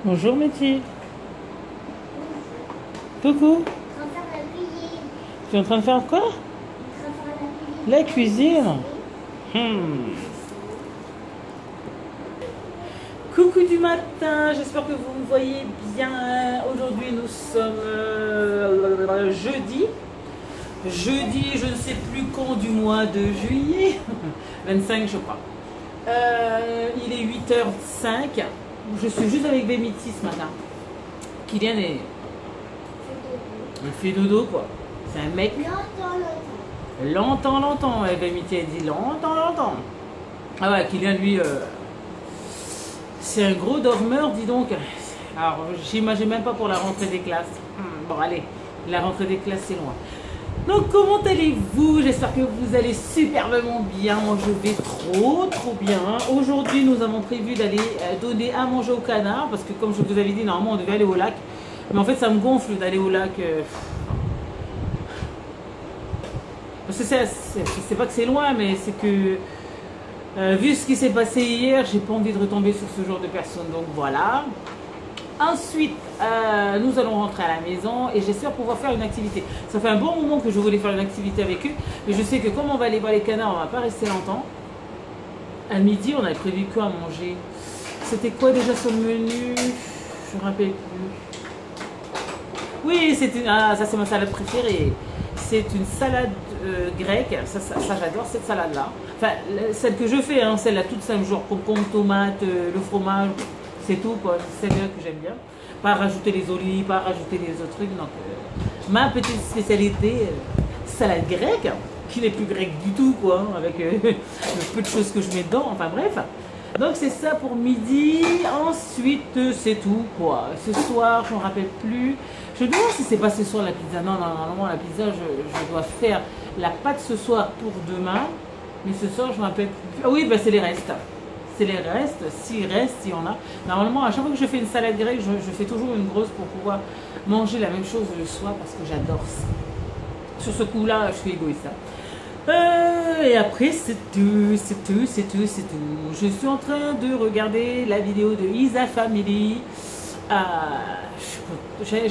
Bonjour Métis. Coucou. Tu es en train de faire quoi? La cuisine. Coucou du matin, j'espère que vous me voyez bien. Aujourd'hui nous sommes jeudi. Jeudi, je ne sais plus quand du mois de juillet. 25 je crois. Il est 8h05. Je suis juste avec Bémiti ce matin. Kylian est... Il fait dodo quoi. C'est un mec... Longtemps. Bémiti a dit longtemps. Ah ouais, Kylian lui... c'est un gros dormeur, dis donc. Alors, j'imagine même pas pour la rentrée des classes. Bon, allez, la rentrée des classes, c'est loin. Donc, comment allez-vous? J'espère que vous allez superbement bien. Moi, je vais trop bien. Aujourd'hui, nous avons prévu d'aller donner à manger au canard. Parce que, comme je vous avais dit, normalement, on devait aller au lac. Mais en fait, ça me gonfle d'aller au lac. Parce que c'est pas que c'est loin, mais c'est que... vu ce qui s'est passé hier, j'ai pas envie de retomber sur ce genre de personnes, donc voilà. Ensuite, nous allons rentrer à la maison et j'espère pouvoir faire une activité. Ça fait un bon moment que je voulais faire une activité avec eux, mais je sais que comme on va aller voir les canards, on va pas rester longtemps. À midi, on avait prévu quoi à manger? C'était quoi déjà sur le menu? Je me rappelle plus. Oui, c'était ça c'est ma salade préférée. C'est une salade grecque, ça j'adore cette salade-là. Enfin, celle que je fais, hein, celle-là toute simple, genre concombre, tomate, le fromage, c'est tout quoi. C'est celle-là que j'aime bien. Pas rajouter les olives, pas rajouter les autres trucs. Donc, ma petite spécialité, salade grecque, qui n'est plus grecque du tout quoi, avec le peu de choses que je mets dedans, enfin bref. Donc c'est ça pour midi, ensuite c'est tout quoi. Ce soir, je ne me rappelle plus. Je me demande si c'est pas ce soir la pizza. Non, normalement la pizza, je dois faire la pâte ce soir pour demain. Mais ce soir, je ne me rappelle plus. Ah oui, ben c'est les restes. C'est les restes, s'il reste, s'il y en a. Normalement, à chaque fois que je fais une salade grecque, je fais toujours une grosse pour pouvoir manger la même chose le soir parce que j'adore ça. Sur ce coup-là, je suis égoïste. Et après, c'est tout. Je suis en train de regarder la vidéo de Isa Family.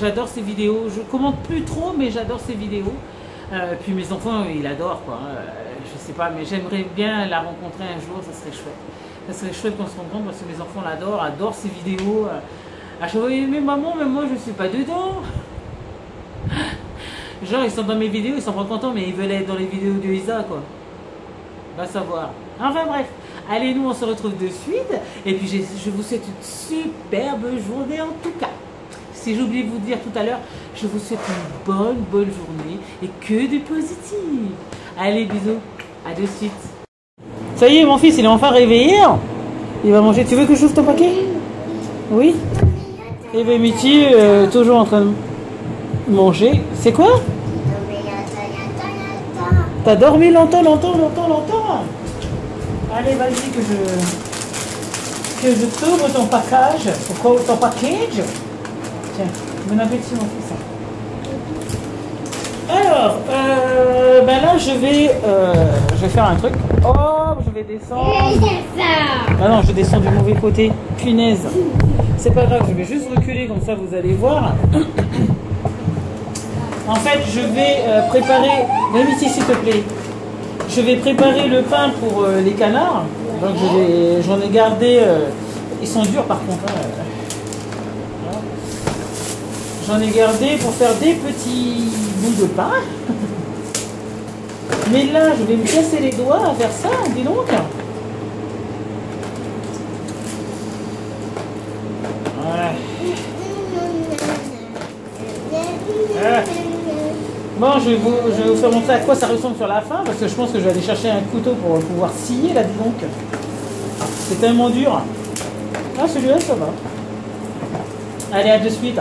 J'adore ces vidéos. Je commente plus trop, mais j'adore ces vidéos. Puis mes enfants, ils adorent quoi. Je sais pas, mais j'aimerais bien la rencontrer un jour, ça serait chouette. Ça serait chouette qu'on se rencontre parce que mes enfants l'adorent, adorent ces vidéos. À chaque fois, mais maman, mais moi je suis pas dedans. Genre, ils sont dans mes vidéos, ils sont pas contents, mais ils veulent être dans les vidéos de Isa, quoi. Va savoir. Enfin bref, allez, nous, on se retrouve de suite. Et puis, je vous souhaite une superbe journée en tout cas. Si j'ai oublié de vous dire tout à l'heure, je vous souhaite une bonne journée et que du positif. Allez, bisous. À de suite. Ça y est, mon fils, il est enfin réveillé. Il va manger. Tu veux que j'ouvre ton paquet? Oui. Et bien, Mitty, toujours en train de manger. C'est quoi? T'as dormi longtemps. Allez, vas-y que je t'ouvre ton package. Ton package. Tiens, bon appétit mon fils. Alors, ben là je vais faire un truc. Oh, je vais descendre. Ah non, je descends du mauvais côté. Punaise. C'est pas grave, je vais juste reculer comme ça vous allez voir. En fait, je vais préparer... Viens ici s'il te plaît. Je vais préparer le pain pour les canards. Donc j'en ai gardé... ils sont durs par contre. Hein. J'en ai gardé pour faire des petits bouts de pain. Mais là, je vais me casser les doigts à faire ça, dis donc. Ouais. Bon, je vais vous faire montrer à quoi ça ressemble sur la fin, parce que je pense que je vais aller chercher un couteau pour pouvoir scier là, dis donc. C'est tellement dur. Ah, celui-là, ça va. Allez, à de suite.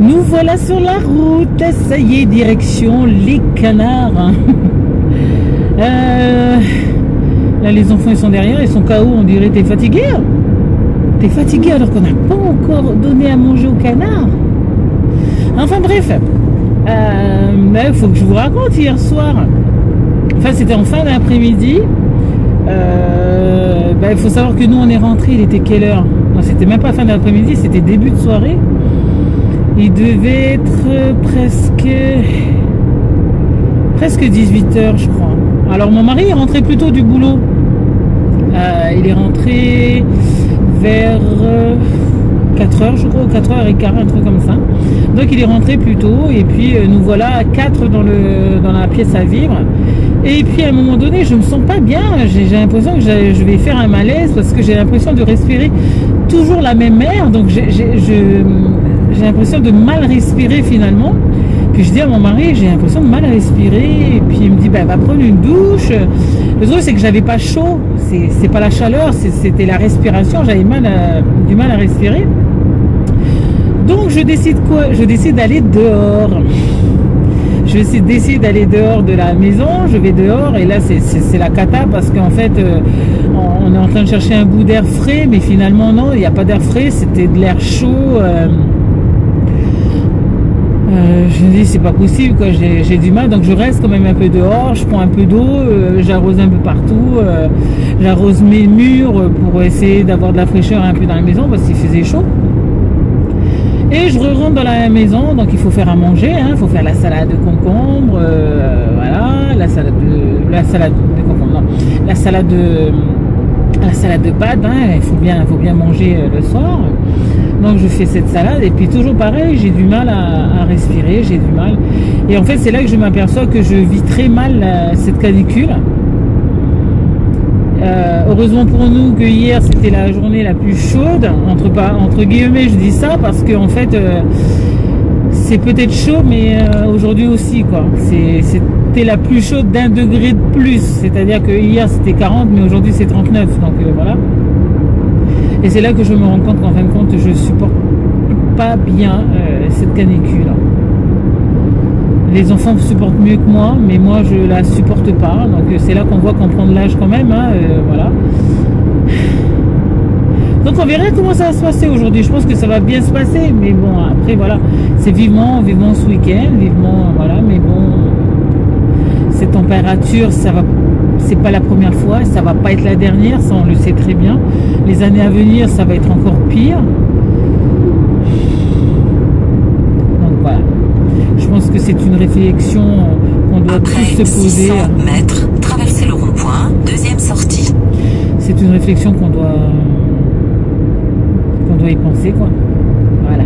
Nous voilà sur la route. Ça y est, direction les canards. Là, les enfants, ils sont derrière, ils sont KO, on dirait. T'es fatigué? T'es fatigué alors qu'on n'a pas encore donné à manger au canard? Enfin bref, il faut que je vous raconte hier soir. Enfin, c'était en fin d'après-midi. Il faut savoir que nous on est rentré, il était quelle heure? Non, c'était même pas fin d'après-midi, c'était début de soirée. Il devait être presque 18 h, je crois. Alors mon mari est rentré plus tôt du boulot. Il est rentré vers 4 h, je crois, 4 h 15, un truc comme ça. Donc il est rentré plus tôt et puis nous voilà à 4 dans la pièce à vivre. Et puis à un moment donné, je me sens pas bien. J'ai l'impression que je vais faire un malaise parce que j'ai l'impression de respirer toujours la même air. Donc j'ai l'impression de mal respirer finalement. Puis je dis à mon mari, j'ai l'impression de mal respirer. Et puis il me dit, va prendre une douche. Le truc, c'est que j'avais pas chaud. C'est pas la chaleur, c'était la respiration. J'avais du mal à respirer. Donc je décide quoi? Je décide d'aller dehors. Je décide d'aller dehors de la maison. Je vais dehors et là c'est la cata parce qu'en fait on est en train de chercher un bout d'air frais, mais finalement non, il n'y a pas d'air frais, c'était de l'air chaud. Je me dis c'est pas possible quoi, j'ai du mal, donc je reste quand même un peu dehors, je prends un peu d'eau, j'arrose un peu partout, j'arrose mes murs pour essayer d'avoir de la fraîcheur un peu dans la maison parce qu'il faisait chaud. Et je rentre dans la maison, donc il faut faire à manger, il faut faire la salade de concombre, voilà, la salade de concombre, non, la salade de pâtes, il faut bien manger le soir. Donc je fais cette salade et puis toujours pareil, j'ai du mal à respirer, j'ai du mal. Et en fait c'est là que je m'aperçois que je vis très mal cette canicule. Heureusement pour nous que hier c'était la journée la plus chaude, entre guillemets je dis ça parce que en fait c'est peut-être chaud mais aujourd'hui aussi quoi. C'était la plus chaude d'1 degré de plus, c'est-à-dire que hier c'était 40 mais aujourd'hui c'est 39, donc voilà. Et c'est là que je me rends compte qu'en fin de compte je supporte pas bien cette canicule. Les enfants supportent mieux que moi, mais moi je la supporte pas. Donc c'est là qu'on voit qu'on prend de l'âge quand même. Voilà. Donc on verra comment ça va se passer aujourd'hui. Je pense que ça va bien se passer, mais bon après voilà, c'est vivement ce week-end, vivement voilà. Mais bon, cette température, ça va, c'est pas la première fois, ça va pas être la dernière, ça on le sait très bien. Les années à venir, ça va être encore pire. Donc voilà. Je pense que c'est une réflexion qu'on doit tous se poser. 600 mètres, traversez le rond-point, deuxième sortie. C'est une réflexion qu'on doit y penser quoi. Voilà.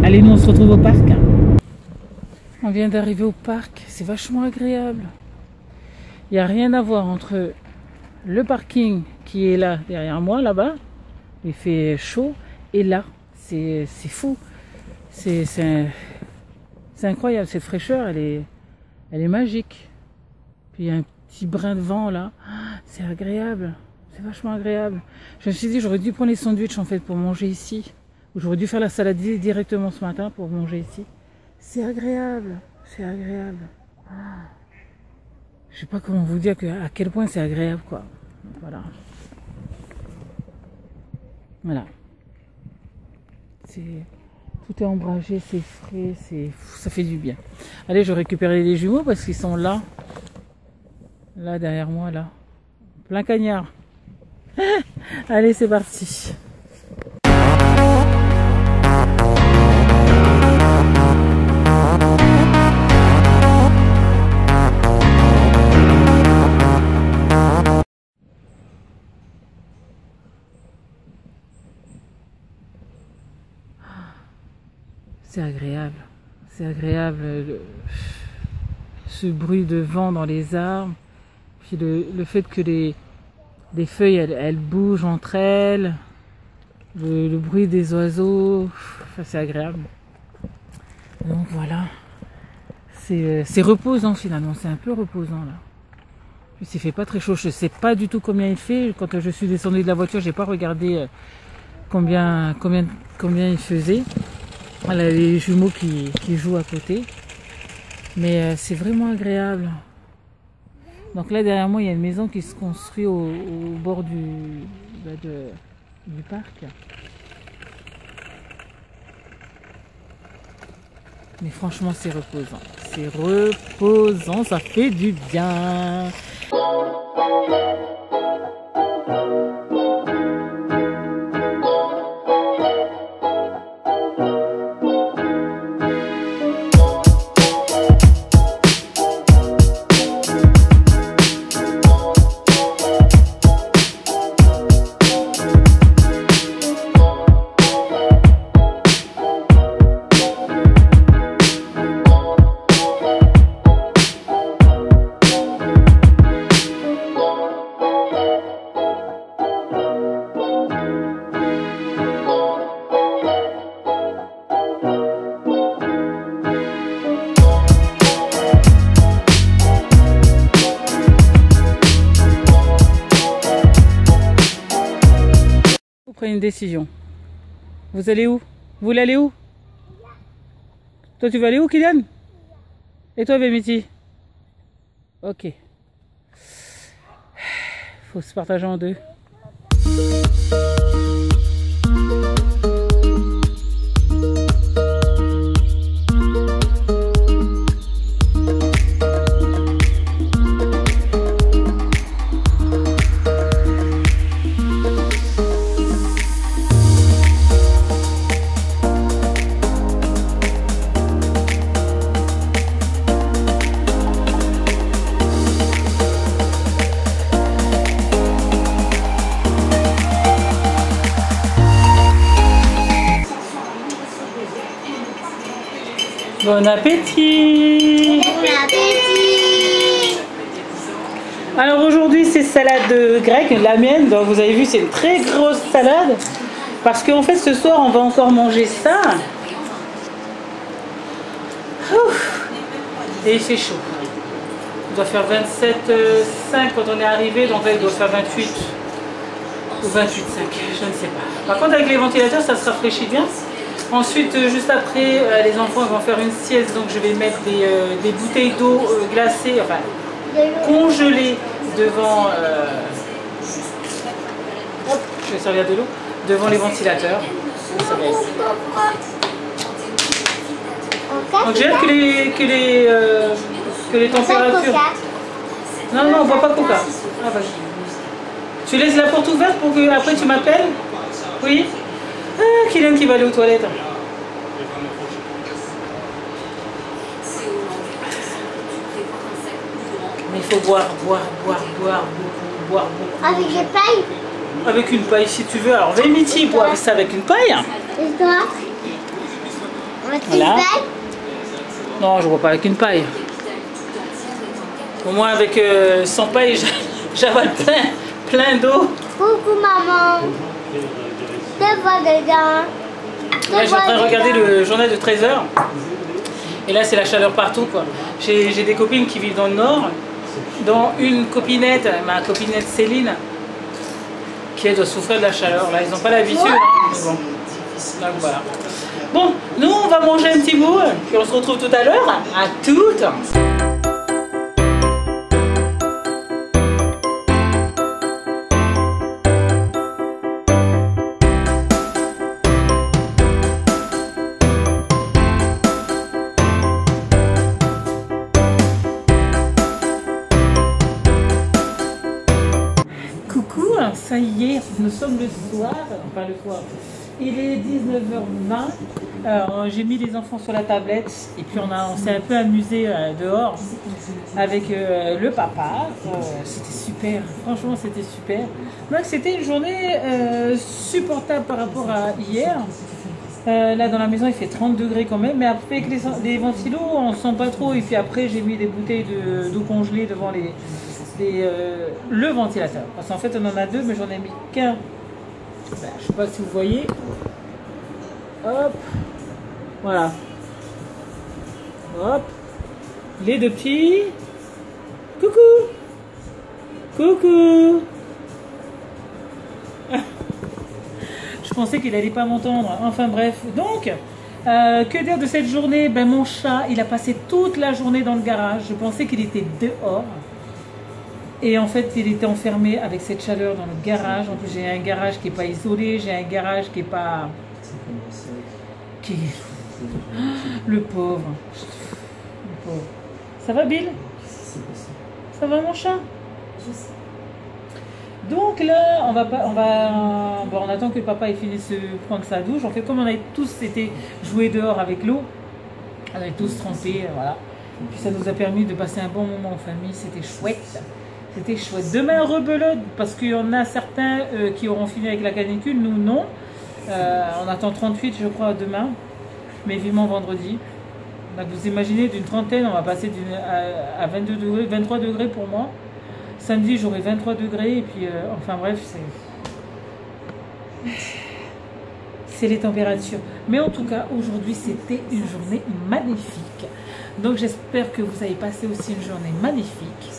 Allez, nous on se retrouve au parc. On vient d'arriver au parc, c'est vachement agréable. Il n'y a rien à voir entre le parking qui est là derrière moi là-bas, il fait chaud, et là, c'est fou. C'est incroyable, cette fraîcheur, elle est magique. Puis il y a un petit brin de vent là, c'est agréable, c'est vachement agréable. Je me suis dit, j'aurais dû prendre les sandwichs en fait pour manger ici. Ou j'aurais dû faire la salade directement ce matin pour manger ici. C'est agréable, c'est agréable. Je sais pas comment vous dire à quel point c'est agréable quoi. Voilà. Voilà. Tout est ombragé, c'est frais, ça fait du bien. Allez, je récupère les jumeaux parce qu'ils sont là. Là, derrière moi, là. Plein cagnard. Allez, c'est parti. C'est agréable ce bruit de vent dans les arbres, puis le fait que les feuilles elles bougent entre elles, le bruit des oiseaux, c'est agréable. Donc voilà, c'est reposant finalement, c'est un peu reposant là. Puis il fait pas très chaud, je sais pas du tout combien il fait. Quand je suis descendue de la voiture, j'ai pas regardé combien il faisait. Voilà les jumeaux qui jouent à côté. Mais c'est vraiment agréable. Donc là derrière moi il y a une maison qui se construit au bord du parc. Mais franchement c'est reposant. C'est reposant, ça fait du bien. Prenez une décision. Vous allez où? Vous voulez aller où? Toi tu vas aller où, Kylian? Et toi, Bémiti? Ok. Faut se partager en deux. Bon appétit! Bon appétit! Alors aujourd'hui c'est salade grecque, la mienne, donc vous avez vu c'est une très grosse salade parce qu'en fait ce soir on va encore manger ça. Ouf. Et il fait chaud. Il doit faire 27,5 quand on est arrivé, donc là il doit faire 28 ou 28,5, je ne sais pas. Par contre avec les ventilateurs ça se rafraîchit bien. Ensuite, juste après, les enfants vont faire une sieste, donc je vais mettre des bouteilles d'eau glacée, enfin congelées devant. Hop, je vais servir de l'eau devant les ventilateurs. Ça va être. Donc j'ai hâte que les températures. Non, non, on ne boit pas Coca. Ah, vas-y. Tu laisses la porte ouverte pour que après tu m'appelles? Oui. Ah, Kylian qui va aller aux toilettes. Mais il faut boire beaucoup. Avec des pailles? Avec une paille si tu veux. Alors Vémiti boit ça avec une paille. Et toi? Avec une Voilà. paille? Non, je ne bois pas avec une paille. Au moins avec sans paille, j'avale plein d'eau. Coucou maman. Te vois dedans. Là, je suis en train de regarder le journal de 13 h. Et là, c'est la chaleur partout, quoi. J'ai des copines qui vivent dans le nord, dont une copinette, ma copinette Céline, qui elle doit souffrir de la chaleur. Là, ils n'ont pas l'habitude. Hein, mais bon. Donc voilà. Bon, nous, on va manger un petit bout, puis on se retrouve tout à l'heure. À toutes. Ça y est, nous sommes le soir, enfin le soir, il est 19h20, j'ai mis les enfants sur la tablette et puis on s'est un peu amusé dehors avec le papa, c'était super, franchement c'était super. Donc c'était une journée supportable par rapport à hier. Là dans la maison il fait 30 degrés quand même, mais après avec les ventilos on sent pas trop et puis après j'ai mis des bouteilles d'eau congelée devant le ventilateur, parce qu'en fait on en a deux mais j'en ai mis qu'un. Ben, je sais pas si vous voyez, hop, voilà, hop, les deux petits, coucou. Je pensais qu'il allait pas m'entendre, enfin bref, donc que dire de cette journée? Ben mon chat il a passé toute la journée dans le garage, je pensais qu'il était dehors. Et en fait, il était enfermé avec cette chaleur dans le garage. En plus, j'ai un garage qui n'est pas isolé. J'ai un garage qui n'est pas... Le pauvre. Le pauvre. Ça va, Bill? Ça va, mon chat? Donc là, on attend que papa ait fini de se prendre sa douche. En fait, comme on a tous été joués dehors avec l'eau, on est tous trempés, voilà. Puis ça nous a permis de passer un bon moment en famille, c'était chouette. C'était chouette. Demain, rebelote, parce qu'il y en a certains qui auront fini avec la canicule, nous non. On attend 38, je crois, demain, mais vivement vendredi. Donc vous imaginez, d'une trentaine, on va passer à 22 degrés, 23 degrés pour moi. Samedi, j'aurai 23 degrés, et puis, enfin bref, c'est les températures. Mais en tout cas, aujourd'hui, c'était une journée magnifique. Donc j'espère que vous avez passé aussi une journée magnifique.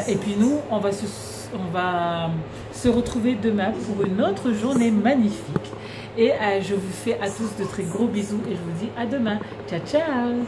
Et puis nous, on va se retrouver demain pour une autre journée magnifique. Et je vous fais à tous de très gros bisous et je vous dis à demain. Ciao, ciao!